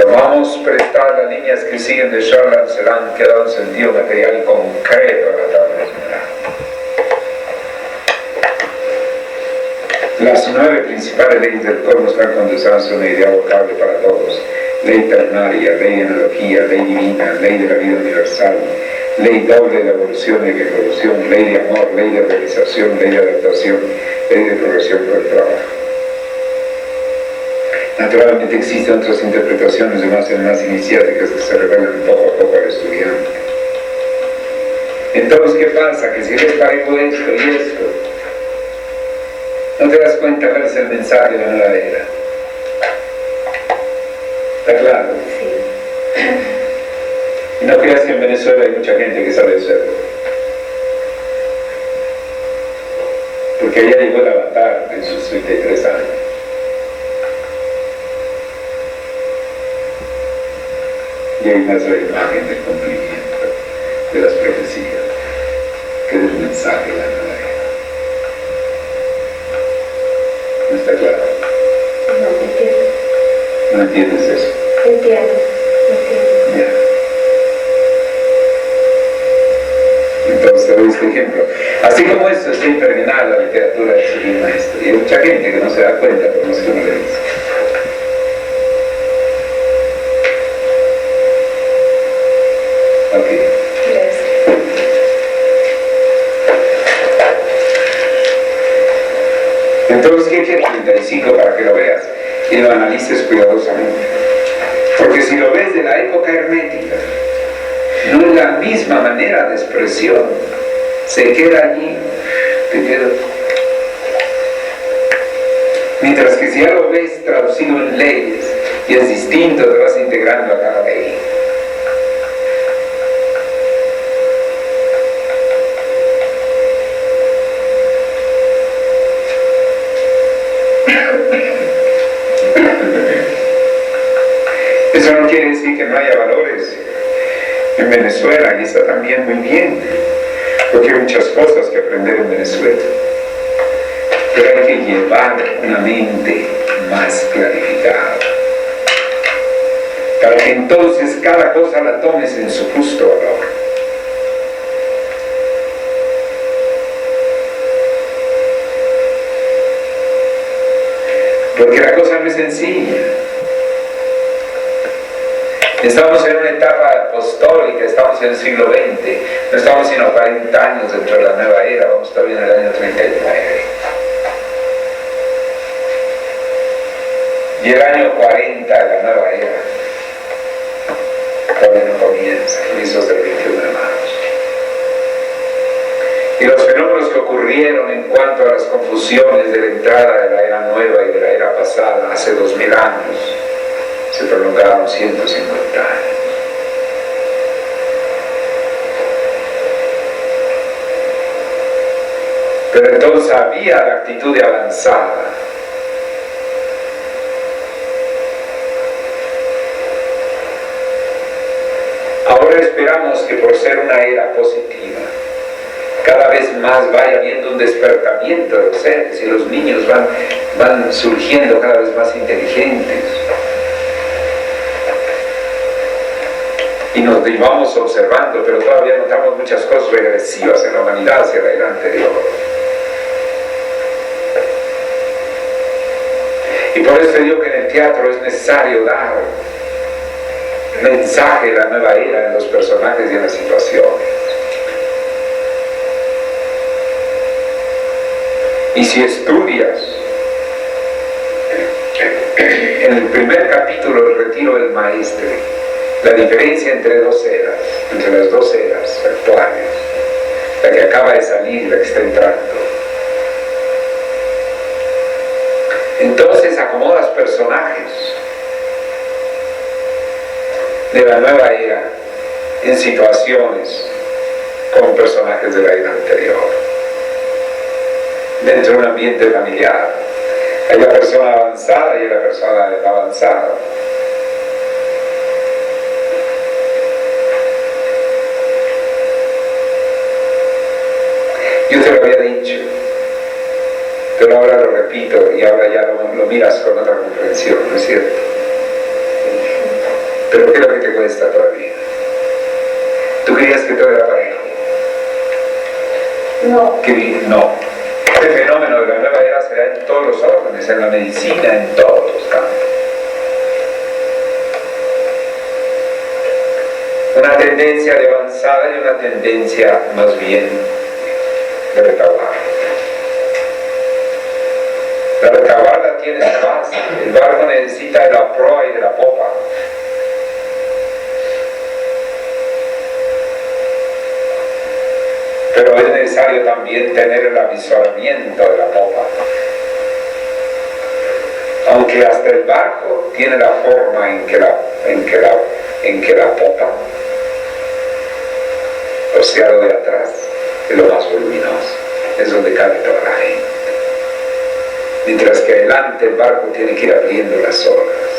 Tomamos prestadas las líneas que siguen de Charles Celan, que dan sentido material y concreto a la tabla general. Las 9 principales leyes del cosmos están condensadas en una idea vocable para todos: ley ternaria, ley de analogía, ley divina, ley de la vida universal, ley doble de la evolución y la evolución, ley de amor, ley de realización, ley de adaptación, ley de progresión por el trabajo. Naturalmente existen otras interpretaciones de más en más iniciáticas que se revelan poco a poco al estudiante. Entonces, ¿qué pasa? Que si eres parejo esto y esto, no te das cuenta cuál es el mensaje de la nueva era. ¿Está claro? Sí. Y no creas que en Venezuela hay mucha gente que sabe hacerlo. Porque allá llegó el avatar en sus 33 años. Y hay más la imagen del cumplimiento de las profecías que del mensaje de la nueva era. ¿No está claro? No, entiendo. ¿No entiendes eso? Entiendo. Ya. Entonces te doy este ejemplo. Así como esto está impregnada la literatura del Sublime Maestro. Y hay mucha gente que no se da cuenta, pero no sé cómo le dice. Ok. Gracias. Entonces, ¿qué quiere 35 para que lo veas? Y lo analices cuidadosamente. Porque si lo ves de la época hermética, no es la misma manera de expresión. Se queda allí, te queda. Mientras que si ya lo ves traducido en leyes, y es distinto, te vas integrando a cada ley. Eso no quiere decir que no haya valores en Venezuela, y está también muy bien, porque hay muchas cosas que aprender en Venezuela, pero hay que llevar una mente más clarificada, para que entonces cada cosa la tomes en su justo valor. Porque la cosa no es sencilla. Estamos en una etapa apostólica, estamos en el siglo XX, no estamos sino 40 años dentro de la nueva era, vamos todavía en el año 39. Y el año 40 de la nueva era todavía no comienza, inicios del 21 de marzo. Y los fenómenos que ocurrieron en cuanto a las confusiones de la entrada de la era nueva y de la era pasada hace 2000 años, se prolongaron 150 años. Pero entonces había la actitud de avanzada. Ahora esperamos que por ser una era positiva, cada vez más vaya habiendo un despertamiento de los seres y los niños van surgiendo cada vez más inteligentes. Y nos vamos observando, pero todavía notamos muchas cosas regresivas en la humanidad hacia la era anterior. Y por eso digo que en el teatro es necesario dar mensaje de la nueva era en los personajes y en las situaciones. Y si estudias en el primer capítulo del Retiro del Maestre, la diferencia entre dos eras, entre las dos eras actuales, la que acaba de salir y la que está entrando. Entonces acomodas personajes de la nueva era en situaciones como personajes de la era anterior. Dentro de un ambiente familiar, hay la persona avanzada y hay la persona avanzada. Yo te lo había dicho, pero ahora lo repito y ahora ya lo miras con otra comprensión, ¿no es cierto? Pero ¿qué es lo que te cuesta todavía? ¿Tú creías que todo era parejo? No. No. Este fenómeno de la nueva era se da en todos los órdenes, en la medicina, en todos los campos. Una tendencia de avanzada y una tendencia más bien de retaguardia. La retaguardia tiene su base. El barco necesita de la proa y de la popa. Pero es necesario también tener el avisoramiento de la popa. Aunque hasta el barco tiene la forma en que la popa, o sea, lo de atrás, es lo más voluminoso, es donde cabe toda la gente. Mientras que adelante el barco tiene que ir abriendo las olas,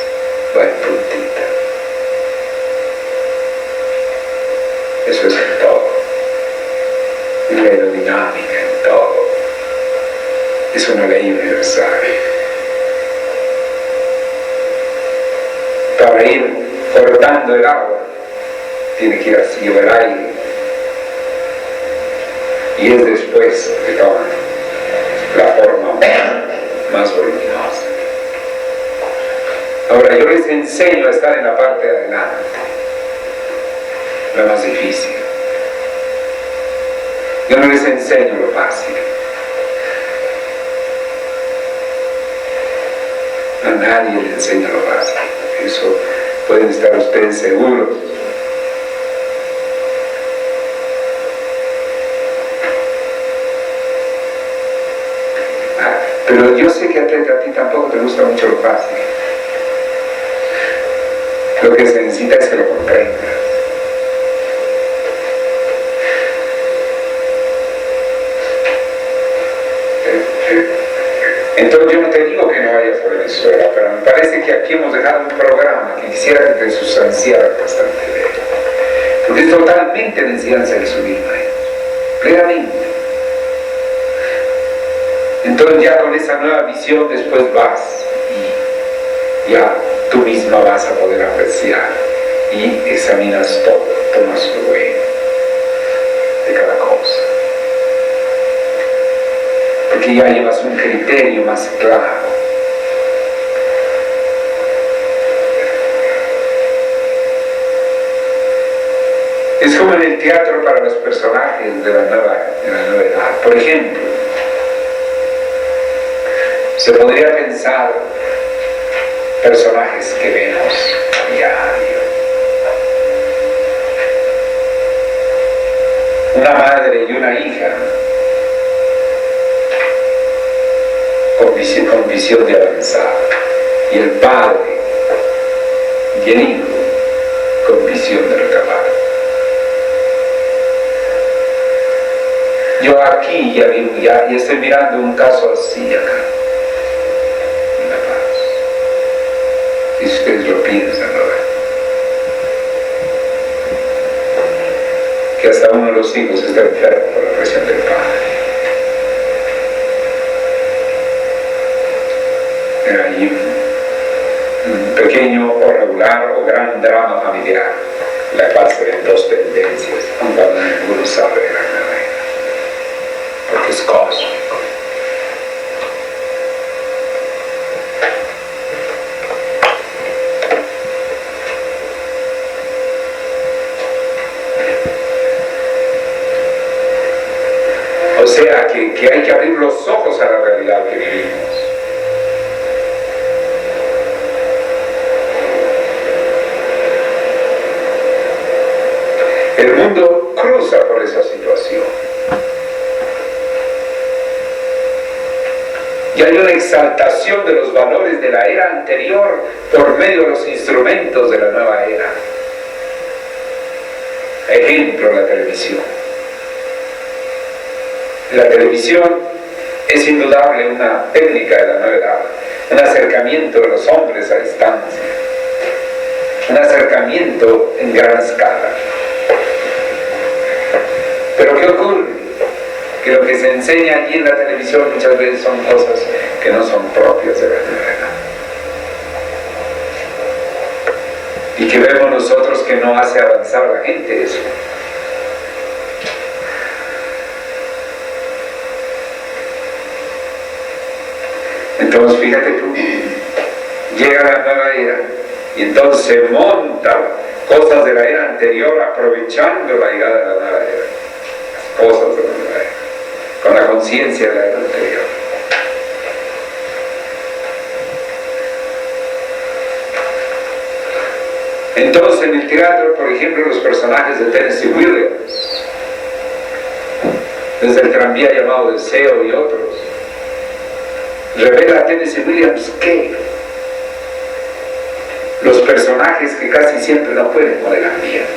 va en puntita. Eso es en todo. La aerodinámica en todo. Es una ley universal. Para ir cortando el agua, tiene que ir así el aire. Y es después que toma la forma más voluminosa. Ahora, yo les enseño a estar en la parte de adelante, la más difícil. Yo no les enseño lo fácil. A nadie le enseño lo fácil. Eso pueden estar ustedes seguros. Pero yo sé que a ti tampoco te gusta mucho lo fácil. Lo que se necesita es que lo comprendas. Entonces yo no te digo que no vayas a Venezuela, pero me parece que aquí hemos dejado un programa que quisiera que te sustanciara bastante de él. Porque es totalmente la enseñanza de su misma, plenamente. Entonces ya con esa nueva visión después vas y ya tú misma vas a poder apreciar y examinas todo, tomas lo bueno de cada cosa. Porque ya llevas un criterio más claro. Es como en el teatro para los personajes de la nueva edad. Por ejemplo, se podría pensar personajes que vemos a diario. Una madre y una hija con visión de avanzar, y el padre y el hijo con visión de recabar. Yo aquí ya estoy mirando un caso así acá. Si ustedes lo piensan ahora, que hasta uno de los hijos está enfermo por la presión del padre. Hay un pequeño o regular o gran drama familiar, la cual se ven dos tendencias, aunque ninguno sabe de la manera, porque es cósmico. O sea que hay que abrir los ojos a la realidad que vivimos. El mundo cruza por esa situación. Y hay una exaltación de los valores de la era anterior por medio de los instrumentos de la nueva era. Ejemplo, la televisión. La televisión es indudable una técnica de la nueva edad, un acercamiento de los hombres a distancia, un acercamiento en gran escala. Pero ¿qué ocurre? Que lo que se enseña allí en la televisión muchas veces son cosas que no son propias de la nueva edad. y que vemos nosotros que no hace avanzar a la gente eso. Entonces fíjate tú, llega la nueva era y entonces se monta cosas de la era anterior aprovechando la llegada de la nueva era, las cosas de la nueva era, con la conciencia de la era anterior. Entonces en el teatro, por ejemplo, los personajes de Tennessee Williams, desde el tranvía llamado Deseo y otros, revela a Tennessee Williams que los personajes que casi siempre no pueden con el ambiente.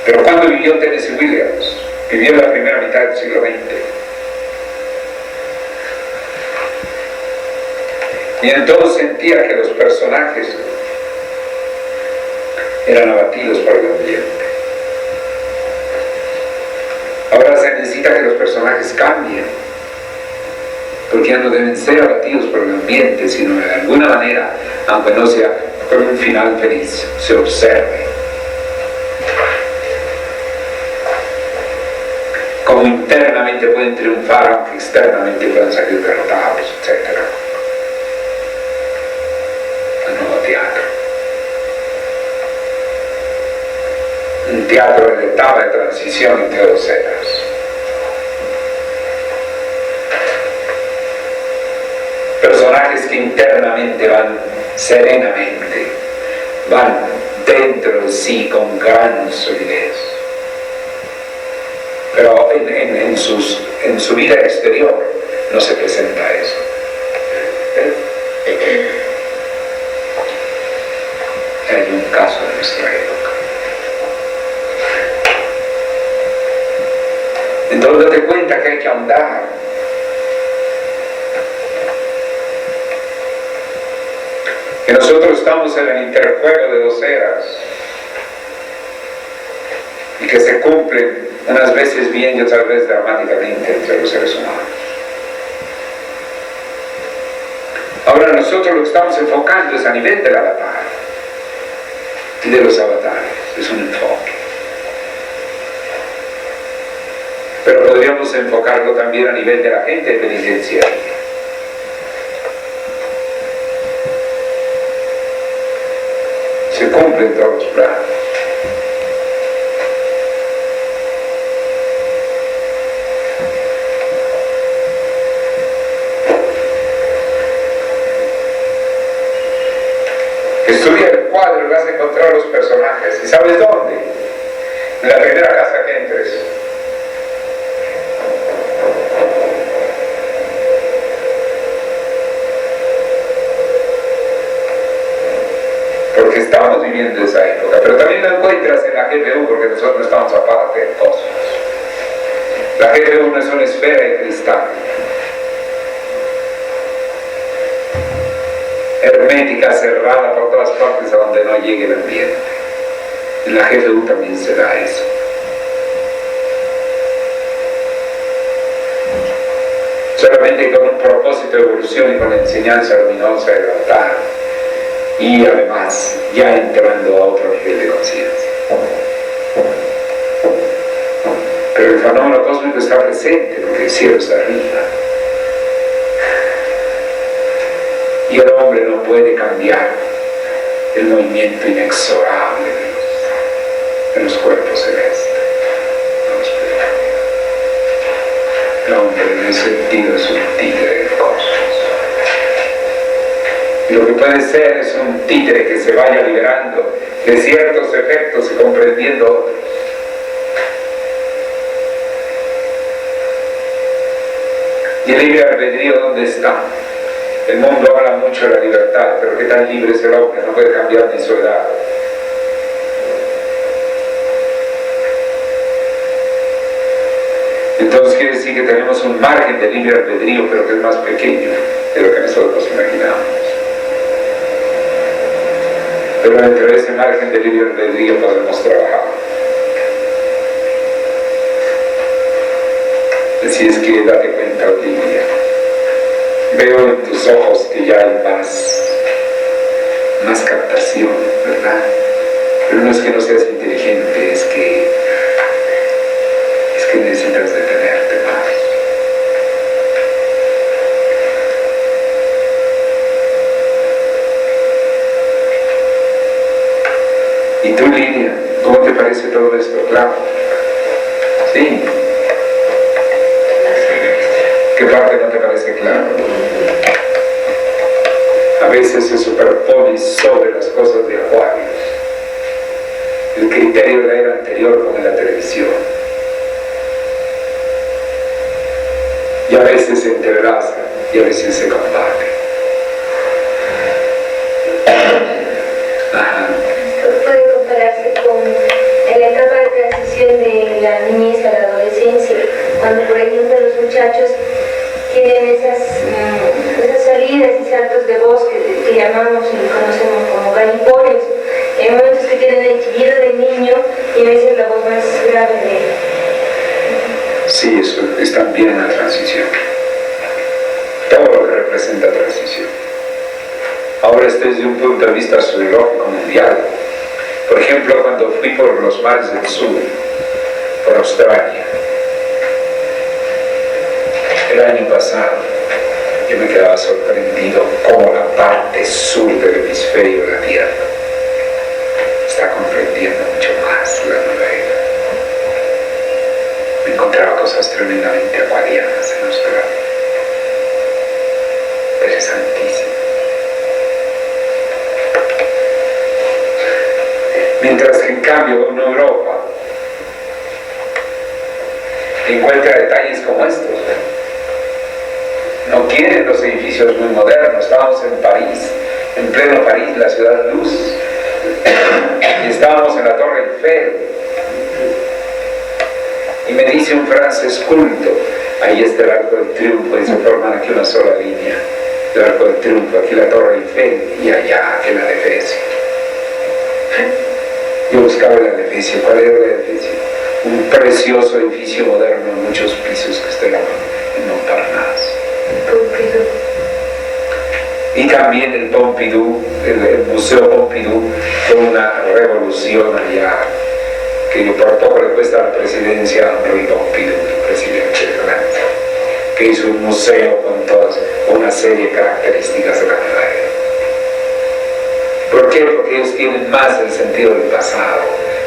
Pero cuando vivió Tennessee Williams, vivió en la primera mitad del siglo XX. Y entonces sentía que los personajes eran abatidos por el ambiente. Ahora se necesita que los personajes cambien, porque ya no deben ser abatidos por el ambiente, sino de alguna manera, aunque no sea con un final feliz, se observe cómo internamente pueden triunfar, aunque externamente puedan salir derrotados, etc. El nuevo teatro. Un teatro en etapa de transición entre dos eras. Personajes que internamente van serenamente, van dentro de sí con gran solidez, pero en su vida exterior no se presenta eso. Hay un caso en nuestra época. Entonces date cuenta que hay que ahondar. Que nosotros estamos en el interjuego de dos eras y que se cumplen unas veces bien y otras veces dramáticamente entre los seres humanos. Ahora nosotros lo que estamos enfocando es a nivel del avatar y de los avatares, es un enfoque. Pero podríamos enfocarlo también a nivel de la gente penitenciaria. Se cumplen todos los planos. Estudia el cuadro y vas a encontrar los personajes. ¿Y sabes dónde? En la primera casa que entres. Porque estamos viviendo esa época, pero también lo encuentras en la GPU, porque nosotros no estamos aparte de cosas. La GPU no es una esfera de cristal hermética, cerrada por todas partes a donde no llegue el ambiente. En la GPU también se da eso. Solamente con un propósito de evolución y con la enseñanza luminosa del altar. Y además ya entrando a otro nivel de conciencia. Pero el fenómeno cósmico está presente porque el cielo está arriba y el hombre no puede cambiar el movimiento inexorable de los cuerpos celestes. No los puede cambiar. El hombre en ese sentido es un tigre del cosmos. Y lo que puede ser es un títere que se vaya liberando de ciertos efectos y comprendiendo otros. ¿Y el libre albedrío dónde está? El mundo habla mucho de la libertad, pero ¿qué tan libre es el hombre? No puede cambiar ni su edad. Entonces quiere decir que tenemos un margen de libre albedrío, pero que es más pequeño de lo que nosotros imaginamos. Pero dentro de ese margen de libre albedrío podemos trabajar. Así es que date cuenta, Olivia. Veo en tus ojos que ya hay más captación. educación, ¿verdad? Pero no es que no seas inteligente, es que necesitas detenerte más. ¿Y tú, Lidia, cómo te parece todo esto? Claro. Sí. ¿Qué parte no te parece claro? A veces se superpone sobre las cosas de Acuarios el criterio de la era anterior como en la televisión, y a veces se entrelaza y a veces se combate. Ajá. Puede compararse con la etapa de transición de la niñez a la adolescencia, cuando por ejemplo los muchachos tienen esas salidas y saltos de voz que llamamos y conocemos como gallipones. Hay momentos que tienen el chillido del niño y a veces la voz más grave de él. Sí, eso es también la transición. Todo lo que representa transición. Ahora esto es desde un punto de vista sociológico mundial. Por ejemplo, cuando fui por los mares del sur, por Australia, el año pasado, yo me quedaba sorprendido cómo la parte sur del hemisferio de la Tierra está comprendiendo mucho más la nueva era. Me encontraba cosas tremendamente acuarianas en Australia. Interesantísimo. Mientras que en cambio en Europa encuentra detalles como estos. No quieren los edificios muy modernos. Estábamos en París, en pleno París, la ciudad luz, y estábamos en la Torre Eiffel, y me dice un francés culto, ahí está el Arco del Triunfo, y se forman aquí una sola línea, el Arco del Triunfo, aquí la Torre Eiffel, y allá que la Defesia. Yo buscaba la Defesia. ¿Cuál era la Defesia? Un precioso edificio moderno, muchos pisos que está en Montparnasse. Y también el Pompidou, el Museo Pompidou, fue una revolución allá, que por poco le cuesta a la presidencia a Henri Pompidou, el presidente de Francia, que hizo un museo con una serie de características de la nueva era. ¿Por qué? Porque ellos tienen más el sentido del pasado,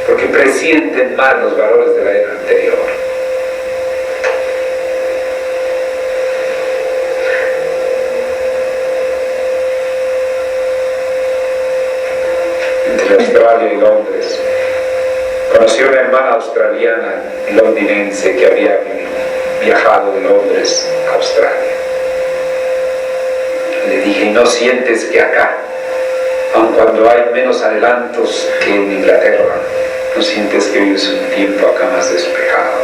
porque presienten más los valores de la era anterior. Entre Australia y Londres, conocí a una hermana australiana londinense que había viajado de Londres a Australia. Le dije, ¿no sientes que acá, aun cuando hay menos adelantos que en Inglaterra, no sientes que vives un tiempo acá más despejado,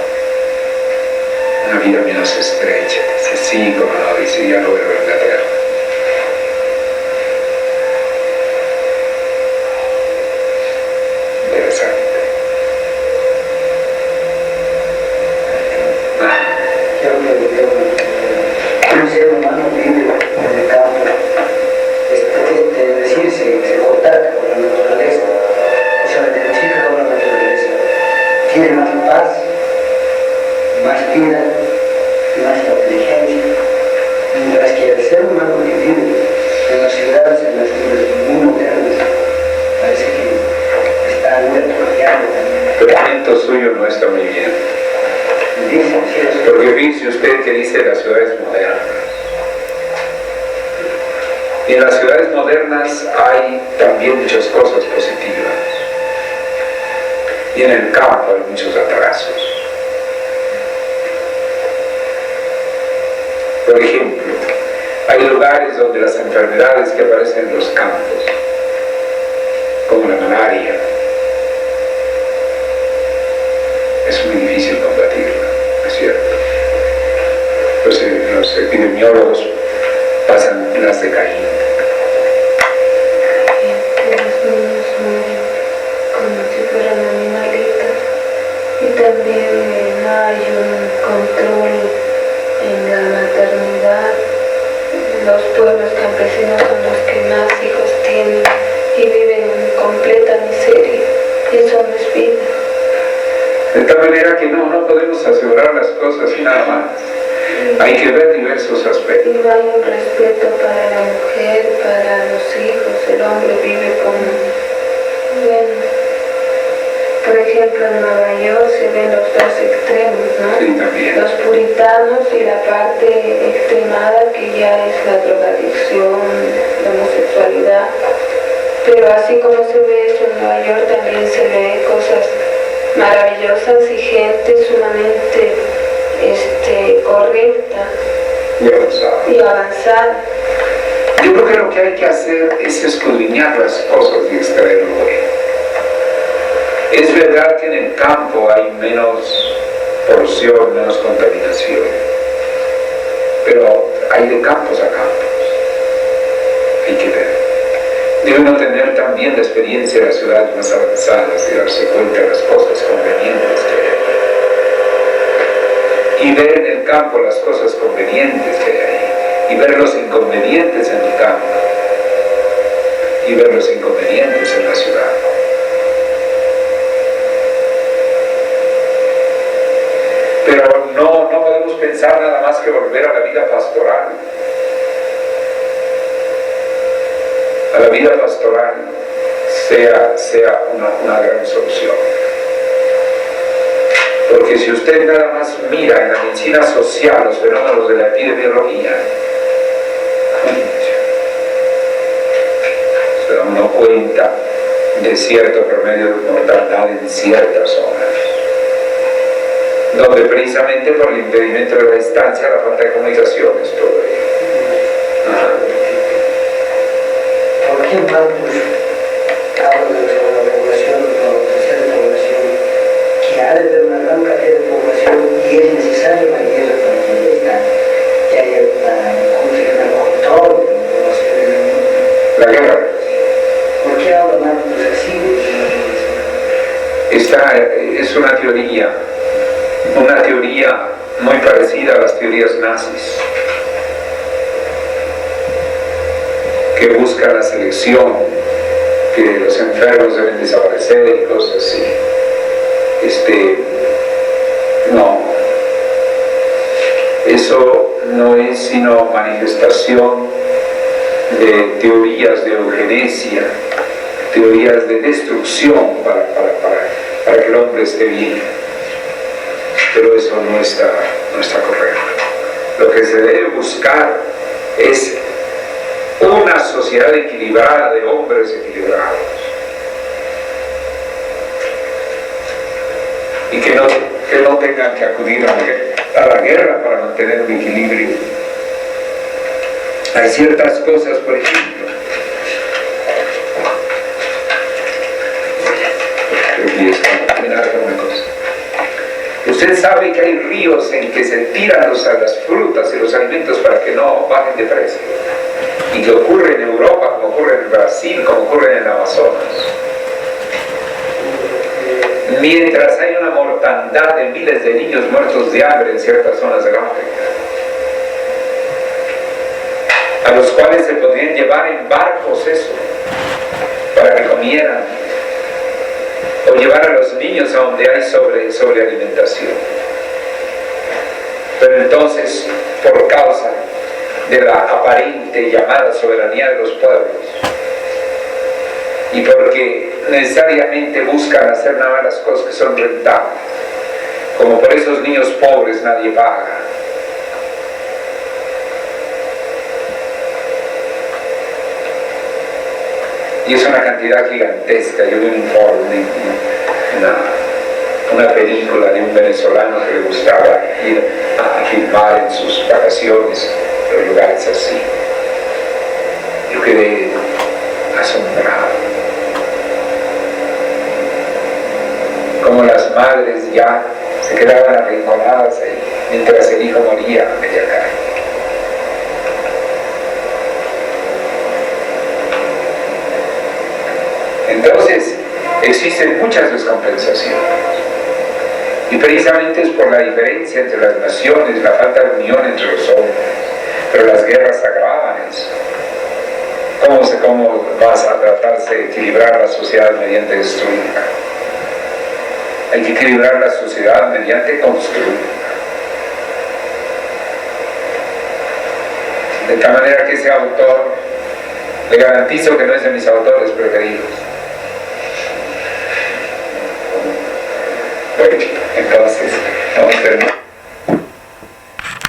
una vida menos estrecha? Dice, sí, como no, dice, ya no veo Inglaterra. Interesante. Un ser humano vive en el campo, se contacta con la naturaleza, se identifica con la naturaleza, tiene más paz, más vida y más inteligencia, mientras que el ser humano que vive en las ciudades, en las ciudades muy modernas, parece que está muy atrofiado también. El pensamiento suyo no está muy bien. Dicen, sí, Porque fíjese usted que dice las ciudades modernas. Y en las ciudades modernas hay también muchas cosas positivas. Y en el campo hay muchos atrasos. Por ejemplo, hay lugares donde las enfermedades que aparecen en los campos, como la malaria, es muy difícil combatirla, ¿no es cierto? Entonces los epidemiólogos pasan las de Caín. Los niños mueren como si fueran animalitos, y también no hay un control en la maternidad. Los pueblos campesinos son los que más hijos tienen y viven manera que no podemos asegurar las cosas y nada más. Hay que ver diversos aspectos. Y no hay un respeto para la mujer, para los hijos. El hombre vive como, bueno, por ejemplo en Nueva York se ven los dos extremos, ¿no? Sí, también. Los puritanos y la parte extremada que ya es la drogadicción, la homosexualidad. Pero así como se ve eso en Nueva York, también se ve cosas maravillosas y gente sumamente correcta y avanzada. Yo creo que lo que hay que hacer es escudriñar las cosas y extraerlo bueno. Es verdad que en el campo hay menos polución, menos contaminación, pero hay de campos a campos. Hay que ver. Debe uno tener también la experiencia de las ciudades más avanzadas y darse cuenta de las cosas convenientes que hay. Y ver en el campo las cosas convenientes que hay ahí. Y ver los inconvenientes en el campo. Y ver los inconvenientes en la ciudad. Pero no podemos pensar nada más que volver a la vida pastoral. A la vida pastoral sea una gran solución. Porque si usted nada más mira en la medicina social los fenómenos de la epidemiología, se da uno cuenta de cierto promedio de mortalidad en ciertas zonas, donde precisamente por el impedimento de la distancia, la falta de comunicaciones, todo ello. ¿Por qué Marcos habla sobre la población, la potencial de población, que ha de tener una gran cantidad de población y es necesario la guerra para que haya un control de la población en el mundo? La guerra. ¿Por qué habla Marcos así? Esta es una teoría muy parecida a las teorías nazis, que busca la selección, que los enfermos deben desaparecer y cosas así. No, eso no es sino manifestación de teorías de eugenesia, teorías de destrucción para que el hombre esté bien. Pero eso no está correcto. Lo que se debe buscar es una sociedad equilibrada de hombres equilibrados y que no tengan que acudir a la guerra para mantener un equilibrio. Hay ciertas cosas, por ejemplo, usted sabe que hay ríos en que se tiran las frutas y los alimentos para que no bajen de precio, y que ocurre en Europa, como ocurre en Brasil, como ocurre en el Amazonas. Mientras hay una mortandad de miles de niños muertos de hambre en ciertas zonas del África, a los cuales se podrían llevar en barcos eso, para que comieran, o llevar a los niños a donde hay sobrealimentación. Pero entonces, por causa de la aparente llamada soberanía de los pueblos, y porque necesariamente buscan hacer nada más las cosas que son rentables, como por esos niños pobres nadie paga, y es una cantidad gigantesca. Yo vi un informe, una película de un venezolano que le gustaba ir a filmar en sus vacaciones en lugares así. Yo quedé asombrado. Como las madres ya se quedaban arrinconadas ahí mientras el hijo moría a media calle. Entonces, existen muchas descompensaciones, y precisamente es por la diferencia entre las naciones, la falta de unión entre los hombres. Pero las guerras agravan eso. ¿Cómo vas a tratarse de equilibrar la sociedad mediante destruirla? Hay que equilibrar la sociedad mediante construir. De tal manera que ese autor, le garantizo que no es de mis autores preferidos. Bueno, entonces, vamos a terminar.